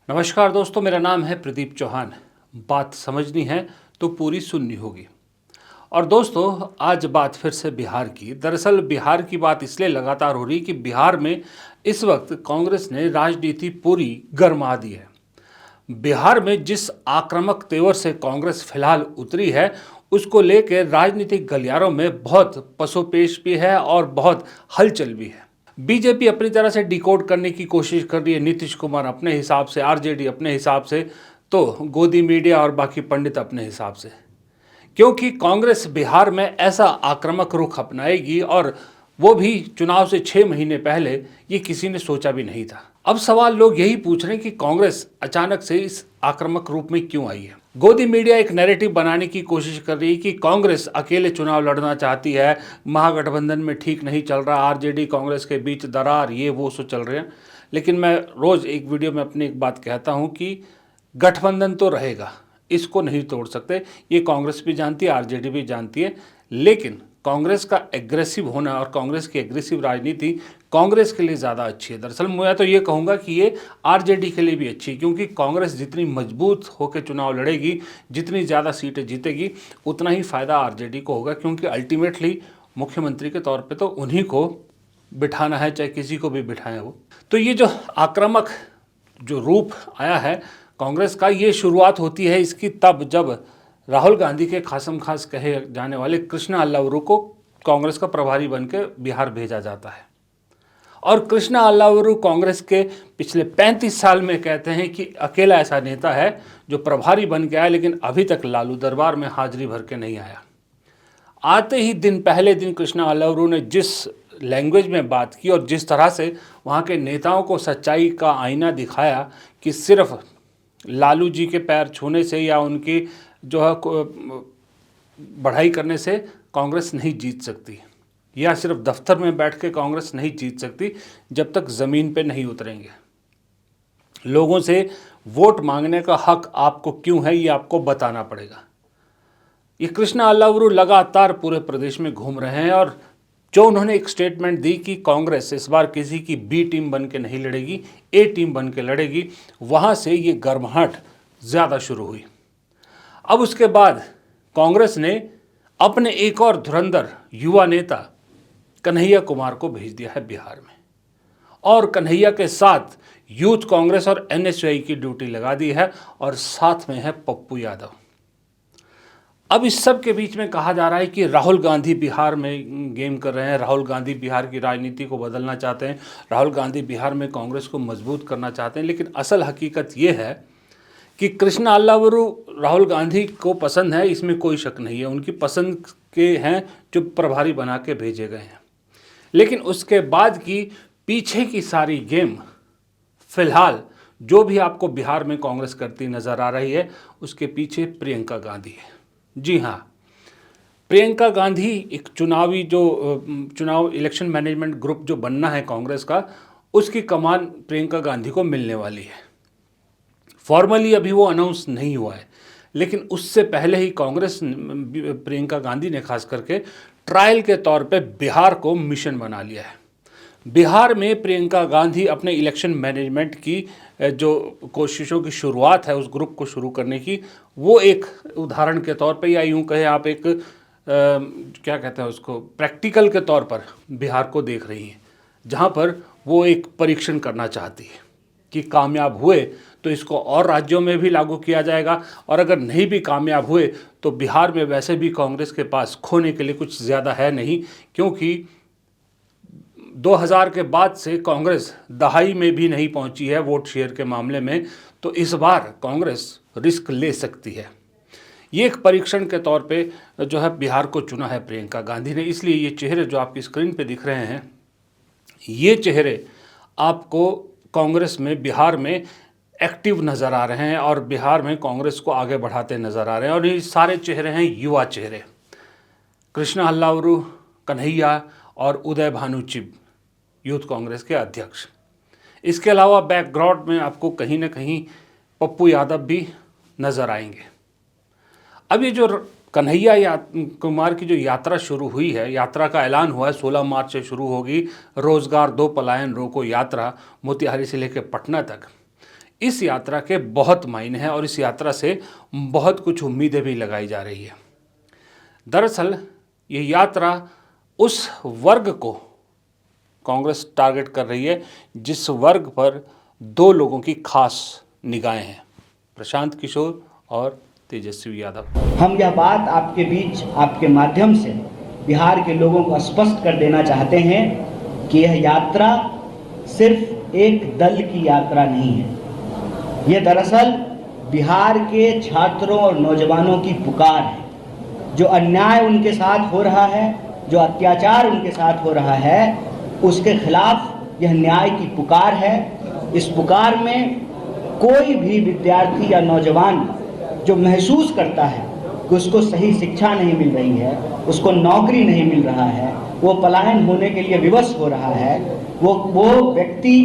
नमस्कार दोस्तों, मेरा नाम है प्रदीप चौहान। बात समझनी है तो पूरी सुननी होगी। और दोस्तों, आज बात फिर से बिहार की। दरअसल बिहार की बात इसलिए लगातार हो रही कि बिहार में इस वक्त कांग्रेस ने राजनीति पूरी गरमा दी है। बिहार में जिस आक्रामक तेवर से कांग्रेस फिलहाल उतरी है, उसको लेकर राजनीतिक गलियारों में बहुत पसोपेश भी है और बहुत हलचल भी है। बीजेपी अपनी तरह से डिकोड करने की कोशिश कर रही है, नीतीश कुमार अपने हिसाब से, आरजेडी अपने हिसाब से, तो गोदी मीडिया और बाकी पंडित अपने हिसाब से। क्योंकि कांग्रेस बिहार में ऐसा आक्रामक रुख अपनाएगी, और वो भी चुनाव से 6 महीने पहले, ये किसी ने सोचा भी नहीं था। अब सवाल लोग यही पूछ रहे हैं कि कांग्रेस अचानक से इस आक्रामक रूप में क्यों आई है। गोदी मीडिया एक नैरेटिव बनाने की कोशिश कर रही है कि कांग्रेस अकेले चुनाव लड़ना चाहती है, महागठबंधन में ठीक नहीं चल रहा, आरजेडी कांग्रेस के बीच दरार, ये वो सो चल रहे हैं। लेकिन मैं रोज़ एक वीडियो में अपनी एक बात कहता हूँ कि गठबंधन तो रहेगा, इसको नहीं तोड़ सकते। ये कांग्रेस भी जानती है, आरजेडी भी जानती है। लेकिन कांग्रेस का एग्रेसिव होना और कांग्रेस की एग्रेसिव राजनीति कांग्रेस के लिए ज़्यादा अच्छी है। दरअसल मैं तो ये कहूँगा कि ये आरजेडी के लिए भी अच्छी है, क्योंकि कांग्रेस जितनी मजबूत होकर चुनाव लड़ेगी, जितनी ज़्यादा सीटें जीतेगी, उतना ही फ़ायदा आरजेडी को होगा। क्योंकि अल्टीमेटली मुख्यमंत्री के तौर पर तो उन्हीं को बिठाना है, चाहे किसी को भी बिठाएं वो। तो ये जो आक्रामक जो रूप आया है कांग्रेस का, ये शुरुआत होती है इसकी तब जब राहुल गांधी के खासम खास कहे जाने वाले कृष्णा अल्लावरू को कांग्रेस का प्रभारी बनकर बिहार भेजा जाता है। और कृष्णा अल्लावरू कांग्रेस के पिछले 35 साल में कहते हैं कि अकेला ऐसा नेता है जो प्रभारी बन के आया, लेकिन अभी तक लालू दरबार में हाजिरी भर के नहीं आया। आते ही पहले दिन कृष्णा अल्लावरू ने जिस लैंग्वेज में बात की और जिस तरह से वहाँ के नेताओं को सच्चाई का आईना दिखाया कि सिर्फ लालू जी के पैर छूने से या उनकी जो है बढ़ाई करने से कांग्रेस नहीं जीत सकती, या सिर्फ दफ्तर में बैठ के कांग्रेस नहीं जीत सकती जब तक ज़मीन पे नहीं उतरेंगे। लोगों से वोट मांगने का हक आपको क्यों है, ये आपको बताना पड़ेगा। ये कृष्णा अल्लावरू लगातार पूरे प्रदेश में घूम रहे हैं, और जो उन्होंने एक स्टेटमेंट दी कि कांग्रेस इस बार किसी की बी टीम बन के नहीं लड़ेगी, ए टीम बन के लड़ेगी, वहाँ से ये गर्माहट ज़्यादा शुरू हुई। अब उसके बाद कांग्रेस ने अपने एक और धुरंधर युवा नेता कन्हैया कुमार को भेज दिया है बिहार में, और कन्हैया के साथ यूथ कांग्रेस और एनएसयूआई की ड्यूटी लगा दी है, और साथ में है पप्पू यादव। अब इस सब के बीच में कहा जा रहा है कि राहुल गांधी बिहार में गेम कर रहे हैं, राहुल गांधी बिहार की राजनीति को बदलना चाहते हैं, राहुल गांधी बिहार में कांग्रेस को मजबूत करना चाहते हैं। लेकिन असल हकीकत ये है कि कृष्णा अल्लावरू राहुल गांधी को पसंद है, इसमें कोई शक नहीं है। उनकी पसंद के हैं जो प्रभारी बना के भेजे गए हैं। लेकिन उसके बाद की पीछे की सारी गेम फिलहाल जो भी आपको बिहार में कांग्रेस करती नज़र आ रही है, उसके पीछे प्रियंका गांधी है। जी हाँ, प्रियंका गांधी एक चुनाव इलेक्शन मैनेजमेंट ग्रुप जो बनना है कांग्रेस का, उसकी कमान प्रियंका गांधी को मिलने वाली है। फॉर्मली अभी वो अनाउंस नहीं हुआ है, लेकिन उससे पहले ही कांग्रेस प्रियंका गांधी ने खास करके ट्रायल के तौर पे बिहार को मिशन बना लिया है। बिहार में प्रियंका गांधी अपने इलेक्शन मैनेजमेंट की जो कोशिशों की शुरुआत है उस ग्रुप को शुरू करने की, वो एक उदाहरण के तौर पे, या यूँ कहें आप एक क्या कहते हैं उसको, प्रैक्टिकल के तौर पर बिहार को देख रही हैं, जहाँ पर वो एक परीक्षण करना चाहती है कि कामयाब हुए तो इसको और राज्यों में भी लागू किया जाएगा, और अगर नहीं भी कामयाब हुए तो बिहार में वैसे भी कांग्रेस के पास खोने के लिए कुछ ज़्यादा है नहीं। क्योंकि 2000 के बाद से कांग्रेस दहाई में भी नहीं पहुंची है वोट शेयर के मामले में, तो इस बार कांग्रेस रिस्क ले सकती है। ये एक परीक्षण के तौर पे जो है बिहार को चुना है प्रियंका गांधी ने। इसलिए ये चेहरे जो आपकी स्क्रीन पे दिख रहे हैं, ये चेहरे आपको कांग्रेस में बिहार में एक्टिव नज़र आ रहे हैं, और बिहार में कांग्रेस को आगे बढ़ाते नज़र आ रहे हैं। और ये सारे चेहरे हैं युवा चेहरे, कृष्णा अल्लावरू, कन्हैया और उदय भानुचिब, यूथ कांग्रेस के अध्यक्ष। इसके अलावा बैकग्राउंड में आपको कहीं ना कहीं पप्पू यादव भी नज़र आएंगे। अब ये जो कन्हैया कुमार की जो यात्रा शुरू हुई है, यात्रा का ऐलान हुआ है 16 मार्च से शुरू होगी, रोजगार दो पलायन रोको यात्रा, मोतिहारी से लेकर पटना तक। इस यात्रा के बहुत मायने हैं और इस यात्रा से बहुत कुछ उम्मीदें भी लगाई जा रही है। दरअसल ये यात्रा उस वर्ग को कांग्रेस टारगेट कर रही है जिस वर्ग पर दो लोगों की खास निगाहें हैं, प्रशांत किशोर और तेजस्वी यादव। हम यह बात आपके बीच आपके माध्यम से बिहार के लोगों को स्पष्ट कर देना चाहते हैं कि यह यात्रा सिर्फ एक दल की यात्रा नहीं है। यह दरअसल बिहार के छात्रों और नौजवानों की पुकार है। जो अन्याय उनके साथ हो रहा है, जो अत्याचार उनके साथ हो रहा है, उसके खिलाफ यह न्याय की पुकार है। इस पुकार में कोई भी विद्यार्थी या नौजवान जो महसूस करता है कि उसको सही शिक्षा नहीं मिल रही है, उसको नौकरी नहीं मिल रहा है, वो पलायन होने के लिए विवश हो रहा है, वो व्यक्ति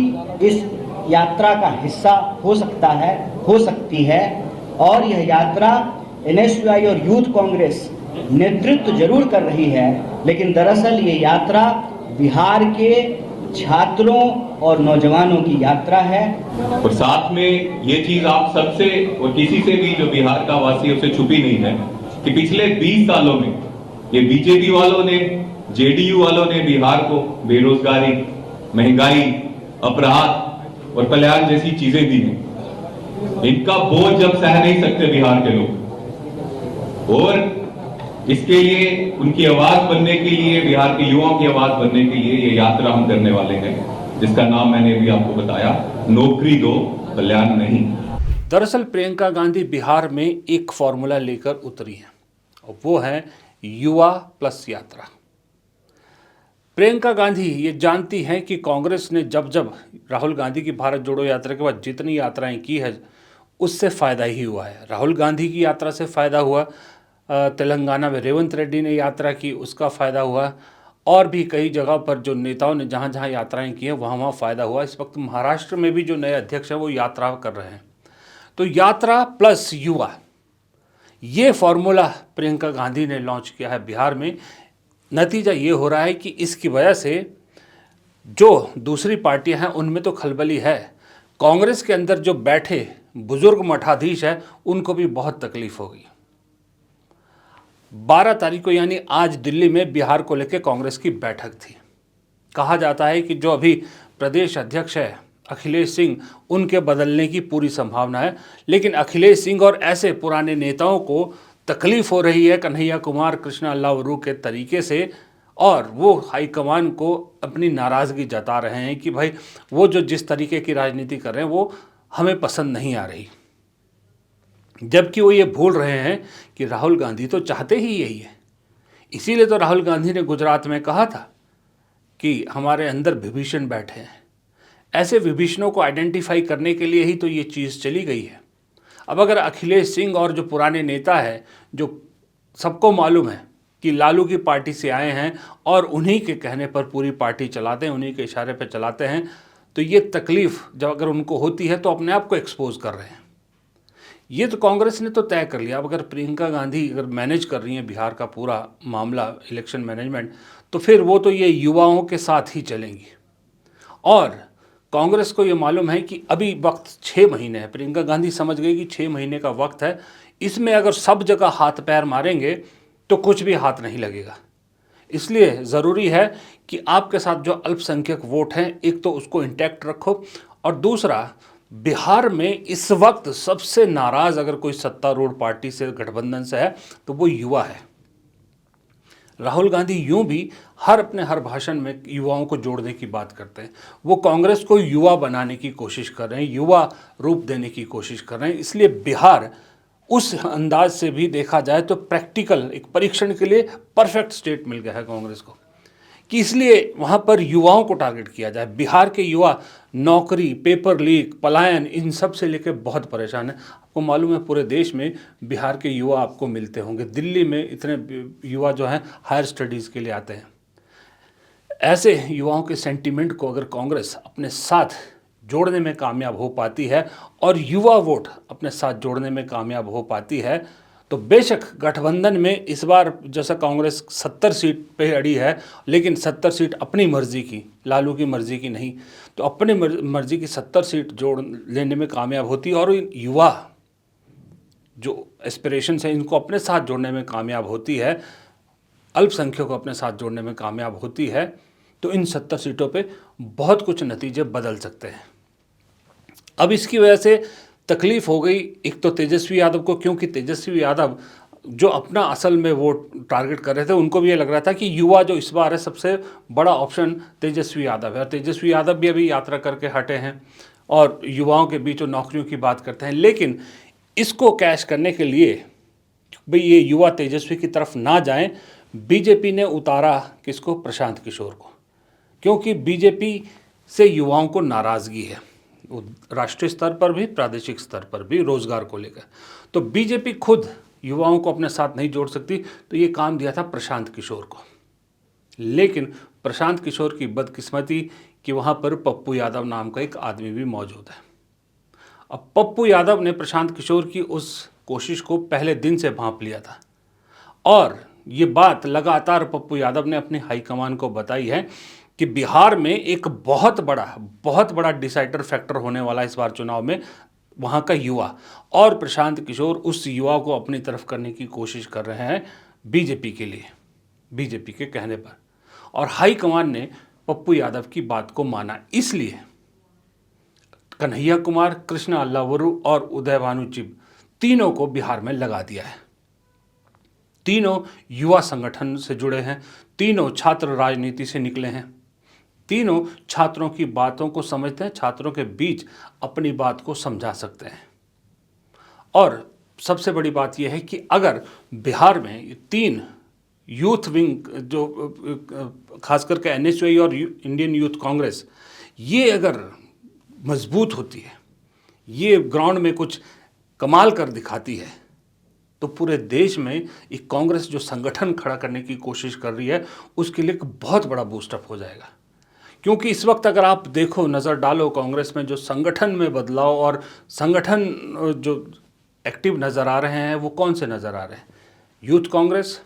इस यात्रा का हिस्सा हो सकता है, हो सकती है। और यह यात्रा एनएसयूआई और यूथ कांग्रेस नेतृत्व जरूर कर रही है, लेकिन दरअसल ये यात्रा बिहार के छात्रों और नौजवानों की यात्रा है। और साथ में ये चीज आप सबसे और किसी से भी जो बिहार का वासी है उसे छुपी नहीं है कि पिछले 20 सालों में ये बीजेपी वालों ने, जेडीयू वालों ने बिहार को बेरोजगारी, महंगाई, अपराध और पलायन जैसी चीजें दी हैं। इनका बोझ जब सह नहीं सकते बिहार के लोग, और इसके लिए उनकी आवाज बनने के लिए, बिहार के युवाओं की आवाज बनने के लिए ये यात्रा हम करने वाले हैं, जिसका नाम मैंने भी आपको बताया, नौकरी दो कल्याण नहीं। दरअसल प्रियंका गांधी बिहार में एक फॉर्मूला लेकर उतरी हैं और वो है युवा प्लस यात्रा। प्रियंका गांधी ये जानती हैं कि कांग्रेस ने जब जब राहुल गांधी की भारत जोड़ो यात्रा के बाद जितनी यात्राएं की है उससे फ़ायदा ही हुआ है। राहुल गांधी की यात्रा से फ़ायदा हुआ, तेलंगाना में रेवंत रेड्डी ने यात्रा की उसका फ़ायदा हुआ, और भी कई जगह पर जो नेताओं ने जहाँ जहाँ यात्राएं की हैं वहाँ वहाँ फ़ायदा हुआ। इस वक्त महाराष्ट्र में भी जो नए अध्यक्ष हैं वो यात्रा कर रहे हैं। तो यात्रा प्लस युवा, ये फॉर्मूला प्रियंका गांधी ने लॉन्च किया है बिहार में। नतीजा ये हो रहा है कि इसकी वजह से जो दूसरी पार्टियां हैं उनमें तो खलबली है, कांग्रेस के अंदर जो बैठे बुजुर्ग मठाधीश हैं उनको भी बहुत तकलीफ होगी। 12 तारीख को यानी आज दिल्ली में बिहार को लेकर कांग्रेस की बैठक थी। कहा जाता है कि जो अभी प्रदेश अध्यक्ष है अखिलेश सिंह, उनके बदलने की पूरी संभावना है, लेकिन अखिलेश सिंह और ऐसे पुराने नेताओं को तकलीफ हो रही है कन्हैया कुमार, कृष्णा अल्लावरू के तरीके से, और वो हाईकमान को अपनी नाराज़गी जता रहे हैं कि भाई वो जो जिस तरीके की राजनीति कर रहे हैं वो हमें पसंद नहीं आ रही। जबकि वो ये भूल रहे हैं कि राहुल गांधी तो चाहते ही यही है। इसीलिए तो राहुल गांधी ने गुजरात में कहा था कि हमारे अंदर विभीषण बैठे हैं। ऐसे विभीषणों को आइडेंटिफाई करने के लिए ही तो ये चीज़ चली गई है। अब अगर अखिलेश सिंह और जो पुराने नेता है, जो सबको मालूम है कि लालू की पार्टी से आए हैं और उन्हीं के कहने पर पूरी पार्टी चलाते हैं, उन्हीं के इशारे पर चलाते हैं, तो ये तकलीफ़ जब अगर उनको होती है तो अपने आप को एक्सपोज कर रहे हैं। ये तो कांग्रेस ने तो तय कर लिया। अब अगर प्रियंका गांधी अगर मैनेज कर रही हैं बिहार का पूरा मामला, इलेक्शन मैनेजमेंट, तो फिर वो तो ये युवाओं के साथ ही चलेंगी। और कांग्रेस को ये मालूम है कि अभी वक्त 6 महीने है। प्रियंका गांधी समझ गई कि 6 महीने का वक्त है, इसमें अगर सब जगह हाथ पैर मारेंगे तो कुछ भी हाथ नहीं लगेगा। इसलिए ज़रूरी है कि आपके साथ जो अल्पसंख्यक वोट हैं, एक तो उसको इंटैक्ट रखो, और दूसरा बिहार में इस वक्त सबसे नाराज़ अगर कोई सत्तारूढ़ पार्टी से, गठबंधन से है तो वो युवा है। राहुल गांधी यूं भी अपने हर भाषण में युवाओं को जोड़ने की बात करते हैं। वो कांग्रेस को युवा बनाने की कोशिश कर रहे हैं, युवा रूप देने की कोशिश कर रहे हैं। इसलिए बिहार उस अंदाज से भी देखा जाए तो प्रैक्टिकल एक परीक्षण के लिए परफेक्ट स्टेट मिल गया है कांग्रेस को, कि इसलिए वहाँ पर युवाओं को टारगेट किया जाए। बिहार के युवा नौकरी, पेपर लीक, पलायन, इन सब से लेकर बहुत परेशान है। आपको मालूम है पूरे देश में बिहार के युवा आपको मिलते होंगे। दिल्ली में इतने युवा जो हैं हायर स्टडीज़ के लिए आते हैं। ऐसे युवाओं के सेंटीमेंट को अगर कांग्रेस अपने साथ जोड़ने में कामयाब हो पाती है और युवा वोट अपने साथ जोड़ने में कामयाब हो पाती है, तो बेशक गठबंधन में इस बार जैसा कांग्रेस 70 सीट पे अड़ी है, लेकिन 70 सीट अपनी मर्जी की, लालू की मर्जी की नहीं, तो अपनी मर्जी की 70 सीट जोड़ लेने में कामयाब होती है और युवा जो एस्पिरेशंस हैं इनको अपने साथ जोड़ने में कामयाब होती है, अल्पसंख्यकों को अपने साथ जोड़ने में कामयाब होती है, तो इन 70 सीटों पे बहुत कुछ नतीजे बदल सकते हैं। अब इसकी वजह से तकलीफ हो गई एक तो तेजस्वी यादव को, क्योंकि तेजस्वी यादव जो अपना असल में वोट टारगेट कर रहे थे, उनको भी ये लग रहा था कि युवा जो इस बार है सबसे बड़ा ऑप्शन तेजस्वी यादव है, और तेजस्वी यादव भी अभी यात्रा करके हटे हैं और युवाओं के बीच नौकरियों की बात करते हैं। लेकिन इसको कैश करने के लिए भाई ये युवा तेजस्वी की तरफ ना जाएं, बीजेपी ने उतारा किसको? प्रशांत किशोर को, क्योंकि बीजेपी से युवाओं को नाराज़गी है, राष्ट्रीय स्तर पर भी, प्रादेशिक स्तर पर भी, रोजगार को लेकर। तो बीजेपी खुद युवाओं को अपने साथ नहीं जोड़ सकती, तो ये काम दिया था प्रशांत किशोर को। लेकिन प्रशांत किशोर की बदकिस्मती कि वहाँ पर पप्पू यादव नाम का एक आदमी भी मौजूद है। अब पप्पू यादव ने प्रशांत किशोर की उस कोशिश को पहले दिन से भांप लिया था, और ये बात लगातार पप्पू यादव ने अपनी हाईकमान को बताई है कि बिहार में एक बहुत बड़ा डिसाइडर फैक्टर होने वाला इस बार चुनाव में वहाँ का युवा, और प्रशांत किशोर उस युवा को अपनी तरफ करने की कोशिश कर रहे हैं बीजेपी के लिए, बीजेपी के कहने पर। और हाईकमान ने पप्पू यादव की बात को माना, इसलिए कन्हैया कुमार, कृष्णा अल्लावरू और उदय भानु चिब तीनों को बिहार में लगा दिया है। तीनों युवा संगठन से जुड़े हैं, तीनों छात्र राजनीति से निकले हैं, तीनों छात्रों की बातों को समझते हैं, छात्रों के बीच अपनी बात को समझा सकते हैं। और सबसे बड़ी बात यह है कि अगर बिहार में तीन यूथ विंग जो खास करके एनएसयूआई और इंडियन यूथ कांग्रेस, ये अगर मजबूत होती है, ये ग्राउंड में कुछ कमाल कर दिखाती है, तो पूरे देश में एक कांग्रेस जो संगठन खड़ा करने की कोशिश कर रही है उसके लिए एक बहुत बड़ा बूस्टअप हो जाएगा। क्योंकि इस वक्त अगर आप देखो, नज़र डालो कांग्रेस में जो संगठन में बदलाव और संगठन जो एक्टिव नज़र आ रहे हैं वो कौन से नज़र आ रहे हैं? यूथ कांग्रेस,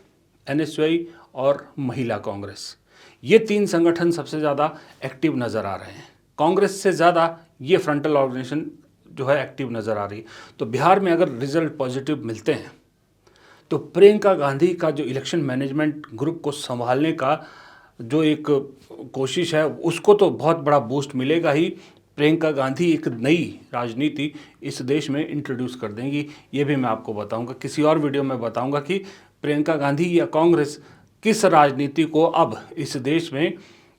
एनएसयूआई और महिला कांग्रेस, ये तीन संगठन सबसे ज़्यादा एक्टिव नज़र आ रहे हैं। कांग्रेस से ज़्यादा ये फ्रंटल ऑर्गेनाइजेशन जो है एक्टिव नज़र आ रही है। तो बिहार में अगर रिजल्ट पॉजिटिव मिलते हैं तो प्रियंका गांधी का जो इलेक्शन मैनेजमेंट ग्रुप को संभालने का जो एक कोशिश है उसको तो बहुत बड़ा बूस्ट मिलेगा ही। प्रियंका गांधी एक नई राजनीति इस देश में इंट्रोड्यूस कर देंगी, ये भी मैं आपको बताऊंगा, किसी और वीडियो में बताऊंगा कि प्रियंका गांधी या कांग्रेस किस राजनीति को अब इस देश में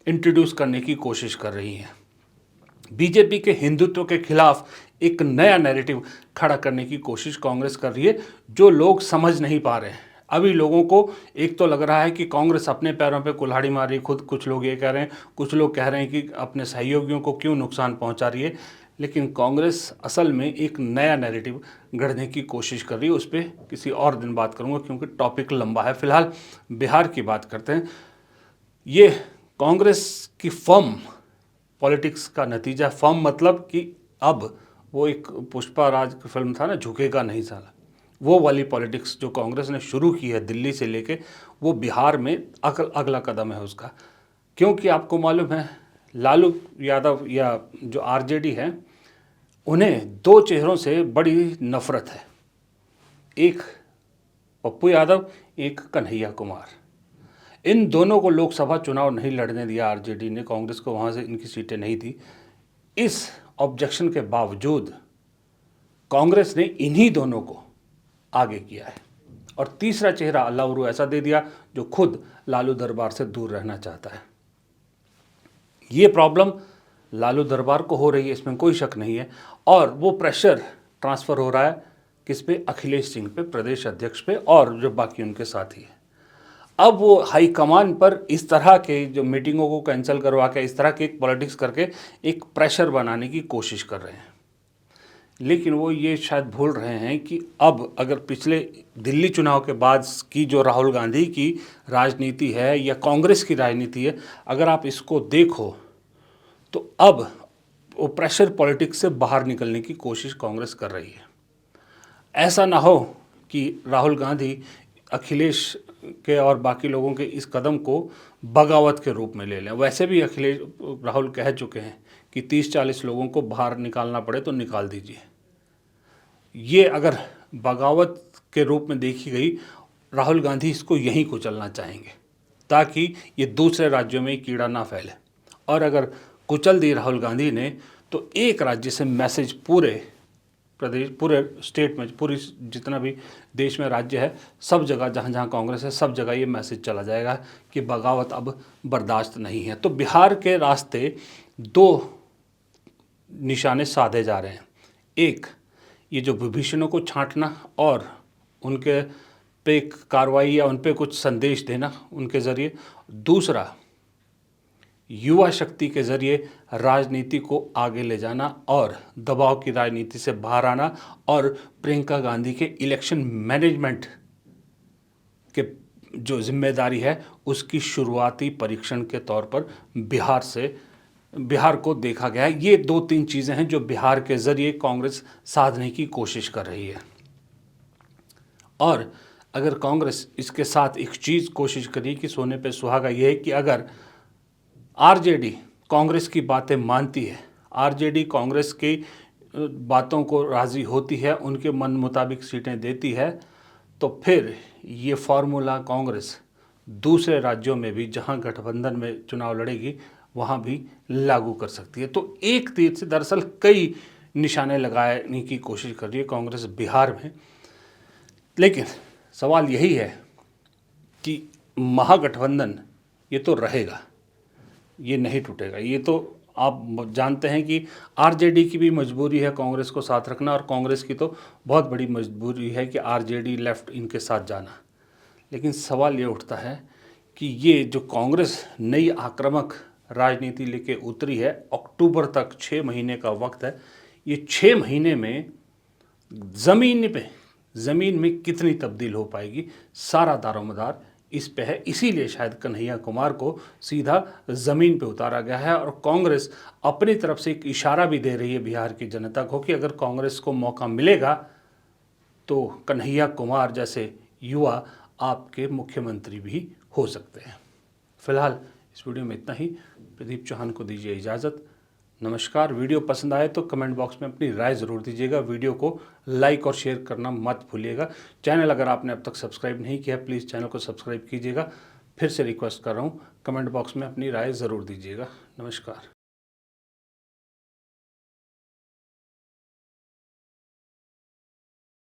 इंट्रोड्यूस करने की कोशिश कर रही है। बीजेपी के हिंदुत्व के खिलाफ एक नया नैरेटिव खड़ा करने की कोशिश कांग्रेस कर रही है, जो लोग समझ नहीं पा रहे हैं। अभी लोगों को एक तो लग रहा है कि कांग्रेस अपने पैरों पे कुल्हाड़ी मार रही, खुद कुछ लोग ये कह रहे हैं, कुछ लोग कह रहे हैं कि अपने सहयोगियों को क्यों नुकसान पहुंचा रही है। लेकिन कांग्रेस असल में एक नया नैरेटिव गढ़ने की कोशिश कर रही है। उस पर किसी और दिन बात करूंगा क्योंकि टॉपिक लंबा है। फिलहाल बिहार की बात करते हैं। ये कांग्रेस की फर्म पॉलिटिक्स का नतीजा, फर्म मतलब कि अब वो एक पुष्पा राज की फिल्म था ना, झुकेगा नहीं साला, वो वाली पॉलिटिक्स जो कांग्रेस ने शुरू की है दिल्ली से लेके, वो बिहार में अगला कदम है उसका। क्योंकि आपको मालूम है लालू यादव या जो आरजेडी है, उन्हें दो चेहरों से बड़ी नफरत है, एक पप्पू यादव, एक कन्हैया कुमार। इन दोनों को लोकसभा चुनाव नहीं लड़ने दिया आरजेडी ने, कांग्रेस को वहाँ से इनकी सीटें नहीं थी। इस ऑब्जेक्शन के बावजूद कांग्रेस ने इन्हीं दोनों को आगे किया है, और तीसरा चेहरा अल्लावरू ऐसा दे दिया जो खुद लालू दरबार से दूर रहना चाहता है। ये प्रॉब्लम लालू दरबार को हो रही है, इसमें कोई शक नहीं है, और वो प्रेशर ट्रांसफ़र हो रहा है किस पे? अखिलेश सिंह पे, प्रदेश अध्यक्ष पे, और जो बाकी उनके साथी हैं। अब वो हाईकमान पर इस तरह के जो मीटिंगों को कैंसिल करवा के, इस तरह के पॉलिटिक्स करके एक प्रेशर बनाने की कोशिश कर रहे हैं। लेकिन वो ये शायद भूल रहे हैं कि अब अगर पिछले दिल्ली चुनाव के बाद की जो राहुल गांधी की राजनीति है या कांग्रेस की राजनीति है, अगर आप इसको देखो तो अब वो प्रेशर पॉलिटिक्स से बाहर निकलने की कोशिश कांग्रेस कर रही है। ऐसा ना हो कि राहुल गांधी अखिलेश के और बाकी लोगों के इस कदम को बगावत के रूप में ले लें। वैसे भी राहुल कह चुके हैं कि 30-40 लोगों को बाहर निकालना पड़े तो निकाल दीजिए। ये अगर बगावत के रूप में देखी गई, राहुल गांधी इसको यहीं कुचलना चाहेंगे ताकि ये दूसरे राज्यों में कीड़ा ना फैले। और अगर कुचल दी राहुल गांधी ने तो एक राज्य से मैसेज पूरे प्रदेश, पूरे स्टेट में, पूरी जितना भी देश में राज्य है, सब जगह जहाँ जहाँ कांग्रेस है, सब जगह ये मैसेज चला जाएगा कि बगावत अब बर्दाश्त नहीं है। तो बिहार के रास्ते दो निशाने साधे जा रहे हैं। एक, ये जो विभीषणों को छांटना और उनके पे कार्रवाई या उन पे कुछ संदेश देना उनके ज़रिए। दूसरा, युवा शक्ति के ज़रिए राजनीति को आगे ले जाना और दबाव की राजनीति से बाहर आना और प्रियंका गांधी के इलेक्शन मैनेजमेंट के जो जिम्मेदारी है उसकी शुरुआती परीक्षण के तौर पर बिहार को देखा गया है। ये 2-3 चीज़ें हैं जो बिहार के ज़रिए कांग्रेस साधने की कोशिश कर रही है। और अगर कांग्रेस इसके साथ एक चीज़ कोशिश करी कि सोने पे सुहागा, ये है कि अगर आरजेडी कांग्रेस की बातें मानती है, आरजेडी कांग्रेस की बातों को राज़ी होती है, उनके मन मुताबिक सीटें देती है, तो फिर ये फार्मूला कांग्रेस दूसरे राज्यों में भी जहां गठबंधन में चुनाव लड़ेगी वहां भी लागू कर सकती है। तो एक तीर से दरअसल कई निशाने लगाने की कोशिश कर रही है कांग्रेस बिहार में। लेकिन सवाल यही है कि महागठबंधन ये तो रहेगा, ये नहीं टूटेगा। ये तो आप जानते हैं कि आरजेडी की भी मजबूरी है कांग्रेस को साथ रखना, और कांग्रेस की तो बहुत बड़ी मजबूरी है कि आरजेडी लेफ्ट इनके साथ जाना। लेकिन सवाल ये उठता है कि ये जो कांग्रेस नई आक्रामक राजनीति लेके उतरी है, अक्टूबर तक 6 महीने का वक्त है, ये 6 महीने में ज़मीन में कितनी तब्दील हो पाएगी, सारा दारोमदार इस पे है। इसीलिए शायद कन्हैया कुमार को सीधा ज़मीन पे उतारा गया है और कांग्रेस अपनी तरफ से एक इशारा भी दे रही है बिहार की जनता को कि अगर कांग्रेस को मौका मिलेगा तो कन्हैया कुमार जैसे युवा आपके मुख्यमंत्री भी हो सकते हैं। फिलहाल इस वीडियो में इतना ही। प्रदीप चौहान को दीजिए इजाज़त। नमस्कार। वीडियो पसंद आए तो कमेंट बॉक्स में अपनी राय ज़रूर दीजिएगा। वीडियो को लाइक और शेयर करना मत भूलिएगा। चैनल अगर आपने अब तक सब्सक्राइब नहीं किया, प्लीज़ चैनल को सब्सक्राइब कीजिएगा। फिर से रिक्वेस्ट कर रहा हूँ, कमेंट बॉक्स में अपनी राय ज़रूर दीजिएगा। नमस्कार।